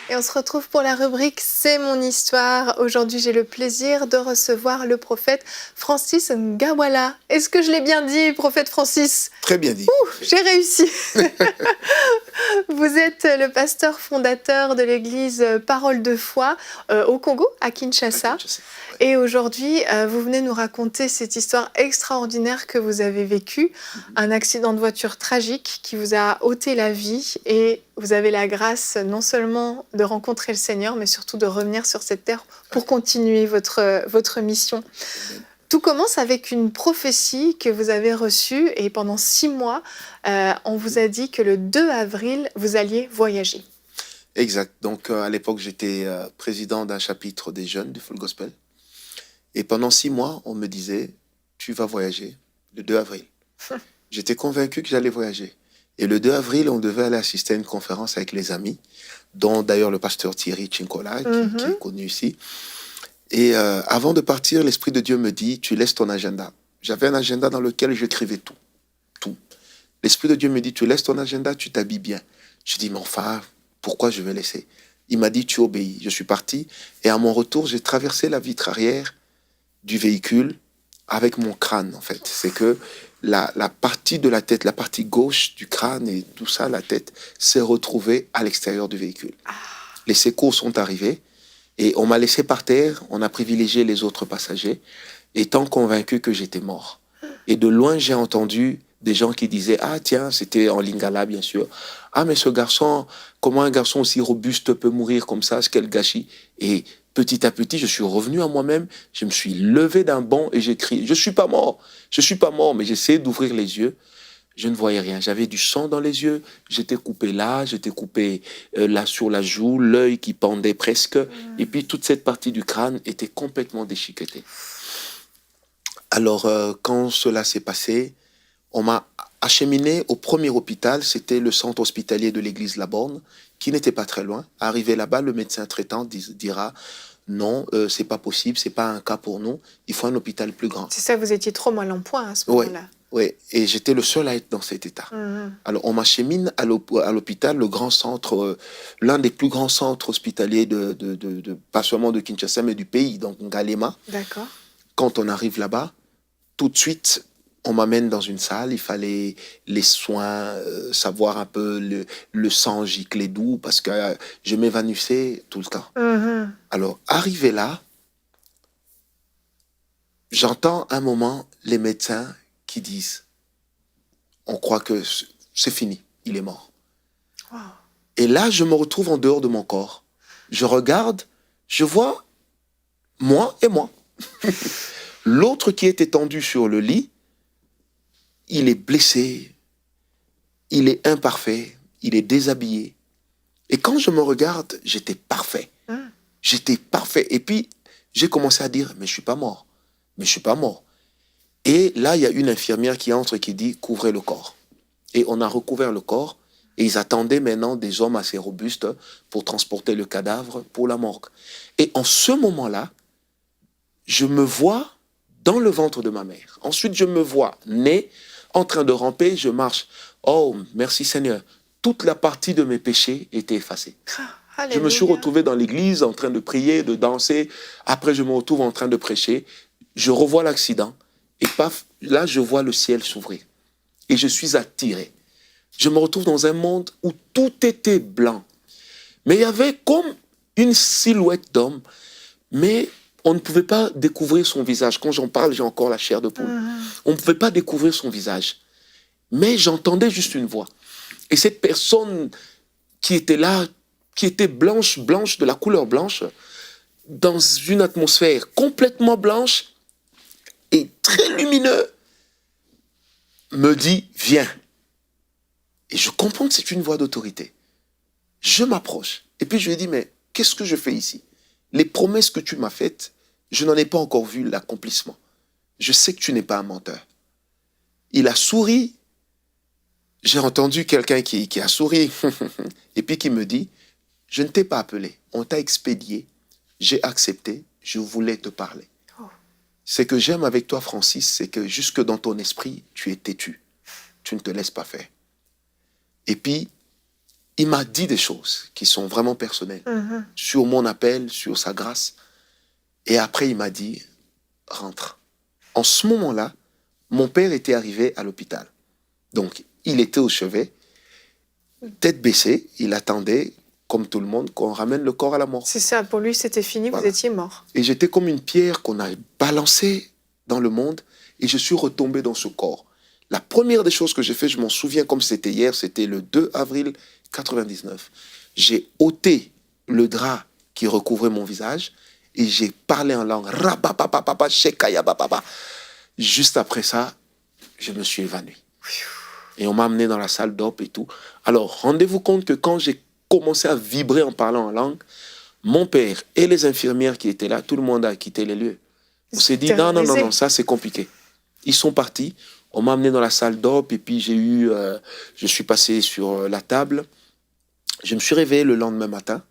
Et on se retrouve pour la rubrique C'est mon histoire. Aujourd'hui, j'ai le plaisir de recevoir le prophète Francis Ngawala. Est-ce que je l'ai bien dit, prophète Francis? Très bien dit. J'ai réussi. Vous êtes le pasteur fondateur de l'église Parole de foi au Congo, à Kinshasa. Et aujourd'hui, vous venez nous raconter cette histoire extraordinaire que vous avez vécue, un accident de voiture tragique qui vous a ôté la vie et vous avez la grâce non seulement de rencontrer le Seigneur, mais surtout de revenir sur cette terre pour continuer votre mission. Tout commence avec une prophétie que vous avez reçue et pendant 6 mois, on vous a dit que le 2 avril, vous alliez voyager. Exact. Donc, à l'époque, j'étais président d'un chapitre des jeunes du Full Gospel. Et pendant 6 mois, on me disait, tu vas voyager le 2 avril. J'étais convaincu que j'allais voyager. Et le 2 avril, on devait aller assister à une conférence avec les amis, dont d'ailleurs le pasteur Thierry Chinkola, qui est connu ici. Et avant de partir, l'Esprit de Dieu me dit, tu laisses ton agenda. J'avais un agenda dans lequel j'écrivais tout. Tout. L'Esprit de Dieu me dit, tu laisses ton agenda, tu t'habilles bien. Je dis, mais enfin, pourquoi je vais laisser? Il m'a dit, tu obéis. Je suis parti. Et à mon retour, j'ai traversé la vitre arrière du véhicule avec mon crâne, en fait. C'est que la partie de la tête, la partie gauche du crâne et tout ça, la tête, s'est retrouvée à l'extérieur du véhicule. Les secours sont arrivés et on m'a laissé par terre. On a privilégié les autres passagers, étant convaincu que j'étais mort. Et de loin, j'ai entendu des gens qui disaient « Ah tiens, c'était en lingala, bien sûr. Ah mais ce garçon, comment un garçon aussi robuste peut mourir comme ça, quel gâchis ?» Et petit à petit, je suis revenu à moi-même, je me suis levé d'un bond et j'ai crié « Je suis pas mort, mais j'essayais d'ouvrir les yeux. Je ne voyais rien, j'avais du sang dans les yeux, j'étais coupé là, j'étais coupé là sur la joue, l'œil qui pendait presque, et puis toute cette partie du crâne était complètement déchiquetée. Alors, quand cela s'est passé, on m'a acheminé au premier hôpital, c'était le centre hospitalier de l'église La Borne, qui n'était pas très loin. Arrivé là-bas, le médecin traitant dira « Non, c'est pas possible, c'est pas un cas pour nous, il faut un hôpital plus grand. » C'est ça, vous étiez trop mal en point à ce moment-là. Oui, et j'étais le seul à être dans cet état. Alors, on m'achemine à l'hôpital, le grand centre, l'un des plus grands centres hospitaliers, pas seulement de Kinshasa, mais du pays, donc Ngalema. D'accord. Quand Quand on arrive là-bas, tout de suite, on m'amène dans une salle, il fallait les soins, savoir un peu le sang gicler d'où, parce que je m'évanouissais tout le temps. Alors, arrivé là, j'entends un moment les médecins qui disent « On croit que c'est fini, il est mort. Wow. » Et là, je me retrouve en dehors de mon corps. Je regarde, je vois moi et moi. L'autre qui est étendu sur le lit, il est blessé, il est imparfait, il est déshabillé. Et quand je me regarde, j'étais parfait. J'étais parfait. Et puis, j'ai commencé à dire, mais je ne suis pas mort. Mais je ne suis pas mort. Et là, il y a une infirmière qui entre et qui dit, couvrez le corps. Et on a recouvert le corps. Et ils attendaient maintenant des hommes assez robustes pour transporter le cadavre pour la morgue. Et en ce moment-là, je me vois dans le ventre de ma mère. Ensuite, je me vois né, en train de ramper, je marche. Oh, merci Seigneur. Toute la partie de mes péchés était effacée. Je me suis retrouvé dans l'église en train de prier, de danser. Après, je me retrouve en train de prêcher. Je revois l'accident. Et paf, là, je vois le ciel s'ouvrir. Et je suis attiré. Je me retrouve dans un monde où tout était blanc. Mais il y avait comme une silhouette d'homme. Mais on ne pouvait pas découvrir son visage. Quand j'en parle, j'ai encore la chair de poule. On ne pouvait pas découvrir son visage. Mais j'entendais juste une voix. Et cette personne qui était là, qui était blanche, de la couleur blanche, dans une atmosphère complètement blanche et très lumineux, me dit « Viens ». Et je comprends que c'est une voix d'autorité. Je m'approche. Et puis je lui dis « Mais qu'est-ce que je fais ici ? Les promesses que tu m'as faites, je n'en ai pas encore vu l'accomplissement. Je sais que tu n'es pas un menteur. » Il a souri. J'ai entendu quelqu'un qui a souri. Et puis qui me dit « Je ne t'ai pas appelé. On t'a expédié. J'ai accepté. Je voulais te parler. » Ce que j'aime avec toi, Francis, c'est que jusque dans ton esprit, tu es têtu. Tu ne te laisses pas faire. Et puis, il m'a dit des choses qui sont vraiment personnelles. Sur mon appel, sur sa grâce. Et après, il m'a dit, rentre. En ce moment-là, mon père était arrivé à l'hôpital. Donc, il était au chevet, tête baissée, il attendait, comme tout le monde, qu'on ramène le corps à la mort. C'est ça, pour lui, c'était fini, Voilà. Vous étiez mort. Et j'étais comme une pierre qu'on a balancée dans le monde, et je suis retombé dans ce corps. La première des choses que j'ai fait, je m'en souviens comme c'était hier, c'était le 2 avril 99. J'ai ôté le drap qui recouvrait mon visage, et j'ai parlé en langue. Rabapapapapa, shekaya bababa. Juste après ça, je me suis évanoui. Et on m'a amené dans la salle d'op et tout. Alors, rendez-vous compte que quand j'ai commencé à vibrer en parlant en langue, mon père et les infirmières qui étaient là, tout le monde a quitté les lieux. On s'est dit, non, ça c'est compliqué. Ils sont partis. On m'a amené dans la salle d'op et puis je suis passé sur la table. Je me suis réveillé le lendemain matin.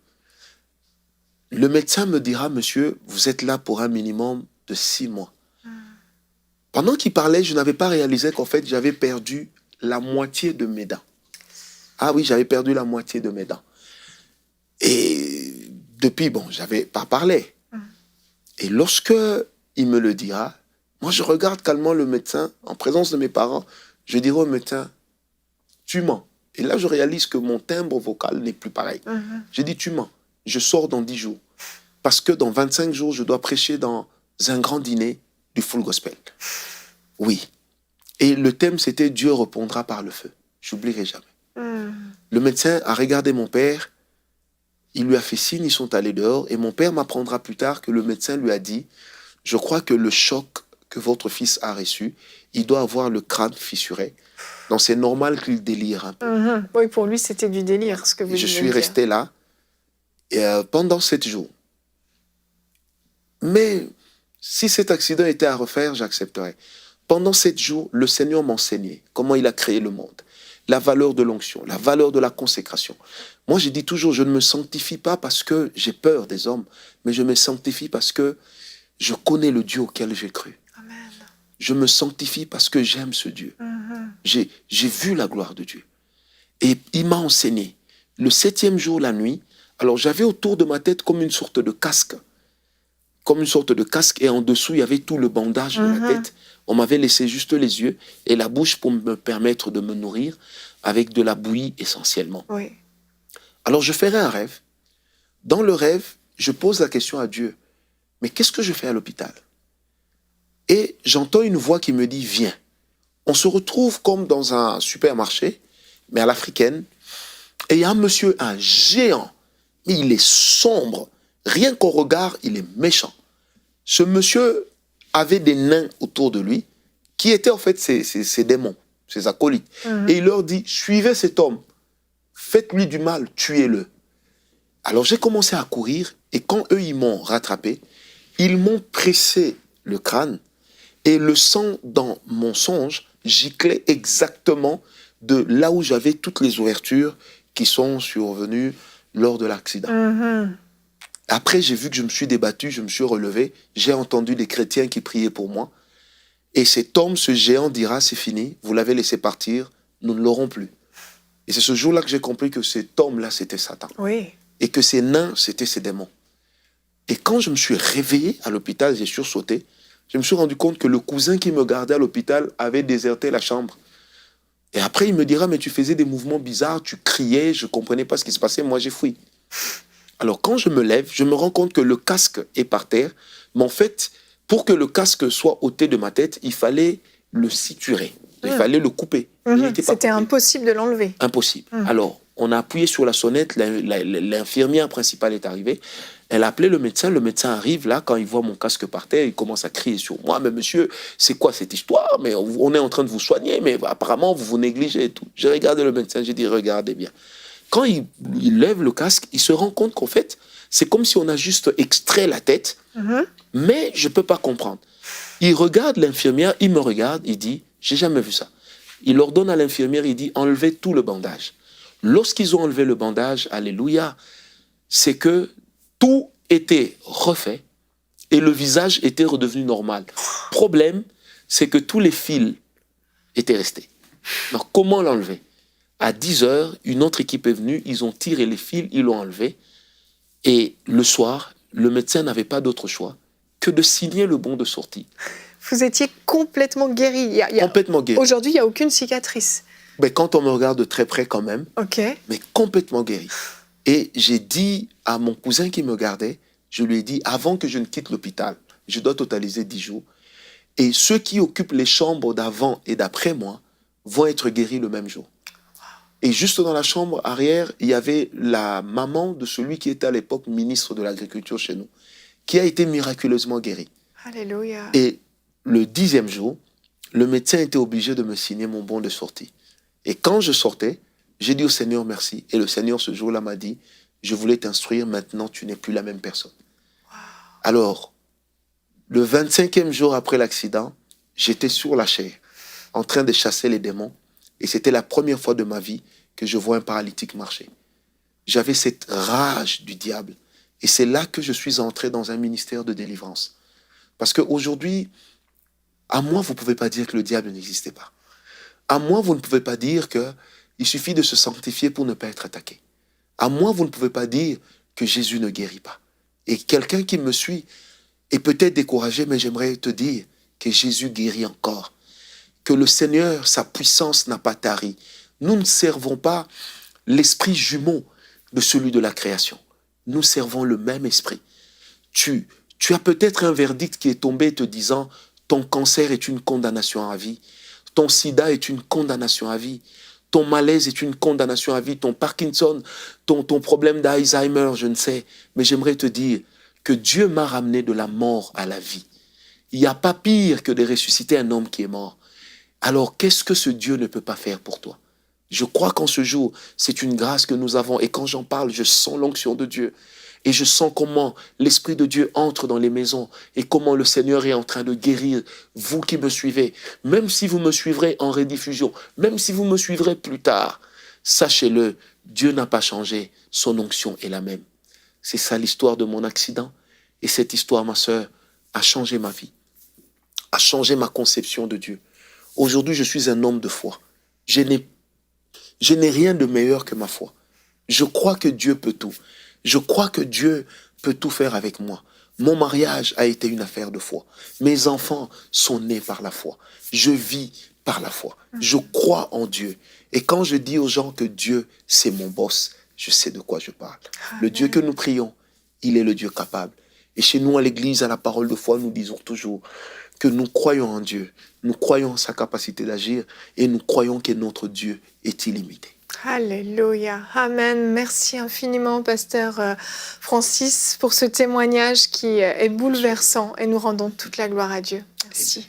Le médecin me dira, monsieur, vous êtes là pour un minimum de 6 mois. Pendant qu'il parlait, je n'avais pas réalisé qu'en fait, j'avais perdu la moitié de mes dents. Ah oui, j'avais perdu la moitié de mes dents. Et depuis, bon, j'avais pas parlé. Et lorsque il me le dira, moi, je regarde calmement le médecin, en présence de mes parents, je dirai au médecin, tu mens. Et là, je réalise que mon timbre vocal n'est plus pareil. Je dis, tu mens. Je sors dans 10 jours. Parce que dans 25 jours, je dois prêcher dans un grand dîner du full gospel. Oui. Et le thème, c'était « Dieu répondra par le feu ». J'oublierai jamais. Le médecin a regardé mon père, il lui a fait signe, ils sont allés dehors, et mon père m'apprendra plus tard que le médecin lui a dit « Je crois que le choc que votre fils a reçu, il doit avoir le crâne fissuré. Donc c'est normal qu'il délire un peu. » Oui, pour lui, c'était du délire, ce que vous venez de dire. Je suis resté là pendant 7 jours. Mais si cet accident était à refaire, j'accepterais. Pendant 7 jours, le Seigneur m'enseignait comment il a créé le monde, la valeur de l'onction, la valeur de la consécration. Moi, je dis toujours, je ne me sanctifie pas parce que j'ai peur des hommes, mais je me sanctifie parce que je connais le Dieu auquel j'ai cru. Amen. Je me sanctifie parce que j'aime ce Dieu. J'ai vu la gloire de Dieu. Et il m'a enseigné. Le 7e jour, la nuit, alors j'avais autour de ma tête comme une sorte de casque. Et en dessous, il y avait tout le bandage de la tête. On m'avait laissé juste les yeux et la bouche pour me permettre de me nourrir avec de la bouillie essentiellement. Oui. Alors je ferai un rêve. Dans le rêve, je pose la question à Dieu. Mais qu'est-ce que je fais à l'hôpital? Et j'entends une voix qui me dit, viens. On se retrouve comme dans un supermarché, mais à l'africaine. Et il y a un monsieur, un géant, mais il est sombre. Rien qu'au regard, il est méchant. Ce monsieur avait des nains autour de lui, qui étaient en fait ses démons, ses acolytes. Et il leur dit, suivez cet homme, faites-lui du mal, tuez-le. Alors j'ai commencé à courir, et quand eux, ils m'ont rattrapé, ils m'ont pressé le crâne, et le sang dans mon songe giclait exactement de là où j'avais toutes les ouvertures qui sont survenues lors de l'accident. Après, j'ai vu que je me suis débattu, je me suis relevé, j'ai entendu des chrétiens qui priaient pour moi. Et cet homme, ce géant dira, c'est fini, vous l'avez laissé partir, nous ne l'aurons plus. Et c'est ce jour-là que j'ai compris que cet homme-là, c'était Satan. Oui. Et que ces nains, c'était ces démons. Et quand je me suis réveillé à l'hôpital, j'ai sursauté, je me suis rendu compte que le cousin qui me gardait à l'hôpital avait déserté la chambre. Et après, il me dira, mais tu faisais des mouvements bizarres, tu criais, je ne comprenais pas ce qui se passait, moi j'ai fui. Alors quand je me lève, je me rends compte que le casque est par terre, mais en fait, pour que le casque soit ôté de ma tête, il fallait le suturer, il fallait le couper. C'était impossible de l'enlever. Impossible. Alors, on a appuyé sur la sonnette, l'infirmière principale est arrivée, elle a appelé le médecin arrive là, quand il voit mon casque par terre, il commence à crier sur moi, mais monsieur, c'est quoi cette histoire? Mais on est en train de vous soigner, mais apparemment vous vous négligez et tout. J'ai regardé le médecin, j'ai dit, regardez bien. Quand il lève le casque, il se rend compte qu'en fait, c'est comme si on a juste extrait la tête, mais je ne peux pas comprendre. Il regarde l'infirmière, il me regarde, il dit, j'ai jamais vu ça. Il ordonne à l'infirmière, il dit, enlevez tout le bandage. Lorsqu'ils ont enlevé le bandage, alléluia, c'est que tout était refait et le visage était redevenu normal. Problème, c'est que tous les fils étaient restés. Alors, comment l'enlever? À 10 heures, une autre équipe est venue, ils ont tiré les fils, ils l'ont enlevé. Et le soir, le médecin n'avait pas d'autre choix que de signer le bon de sortie. Vous étiez complètement guéri. Complètement guéri. Aujourd'hui, il n'y a aucune cicatrice. Mais quand on me regarde de très près quand même, Ok. mais complètement guéri. Et j'ai dit à mon cousin qui me gardait, je lui ai dit, avant que je ne quitte l'hôpital, je dois totaliser 10 jours, et ceux qui occupent les chambres d'avant et d'après moi vont être guéris le même jour. Et juste dans la chambre arrière, il y avait la maman de celui qui était à l'époque ministre de l'Agriculture chez nous, qui a été miraculeusement guérie. Alléluia. Et le 10e jour, le médecin était obligé de me signer mon bon de sortie. Et quand je sortais, j'ai dit au Seigneur merci. Et le Seigneur ce jour-là m'a dit, je voulais t'instruire, maintenant tu n'es plus la même personne. Wow. Alors, le 25e jour après l'accident, j'étais sur la chair, en train de chasser les démons. Et c'était la première fois de ma vie que je vois un paralytique marcher. J'avais cette rage du diable. Et c'est là que je suis entré dans un ministère de délivrance. Parce qu'aujourd'hui, à moi, vous ne pouvez pas dire que le diable n'existait pas. À moi, vous ne pouvez pas dire qu'il suffit de se sanctifier pour ne pas être attaqué. À moi, vous ne pouvez pas dire que Jésus ne guérit pas. Et quelqu'un qui me suit est peut-être découragé, mais j'aimerais te dire que Jésus guérit encore. Que le Seigneur, sa puissance n'a pas tari. Nous ne servons pas l'esprit jumeau de celui de la création. Nous servons le même esprit. Tu as peut-être un verdict qui est tombé te disant ton cancer est une condamnation à vie, ton sida est une condamnation à vie, ton malaise est une condamnation à vie, ton Parkinson, ton problème d'Alzheimer, je ne sais. Mais j'aimerais te dire que Dieu m'a ramené de la mort à la vie. Il n'y a pas pire que de ressusciter un homme qui est mort. Alors, qu'est-ce que ce Dieu ne peut pas faire pour toi? Je crois qu'en ce jour, c'est une grâce que nous avons. Et quand j'en parle, je sens l'onction de Dieu. Et je sens comment l'Esprit de Dieu entre dans les maisons et comment le Seigneur est en train de guérir vous qui me suivez. Même si vous me suivrez en rediffusion, même si vous me suivrez plus tard, sachez-le, Dieu n'a pas changé. Son onction est la même. C'est ça l'histoire de mon accident. Et cette histoire, ma sœur, a changé ma vie, a changé ma conception de Dieu. Aujourd'hui, je suis un homme de foi. Je n'ai rien de meilleur que ma foi. Je crois que Dieu peut tout. Je crois que Dieu peut tout faire avec moi. Mon mariage a été une affaire de foi. Mes enfants sont nés par la foi. Je vis par la foi. Je crois en Dieu. Et quand je dis aux gens que Dieu, c'est mon boss, je sais de quoi je parle. Amen. Le Dieu que nous prions, il est le Dieu capable. Et chez nous, à l'église, à la parole de foi, nous disons toujours que nous croyons en Dieu, nous croyons en sa capacité d'agir et nous croyons que notre Dieu est illimité. Alléluia. Amen. Merci infiniment, Pasteur Francis, pour ce témoignage qui est bouleversant et nous rendons toute la gloire à Dieu. Merci.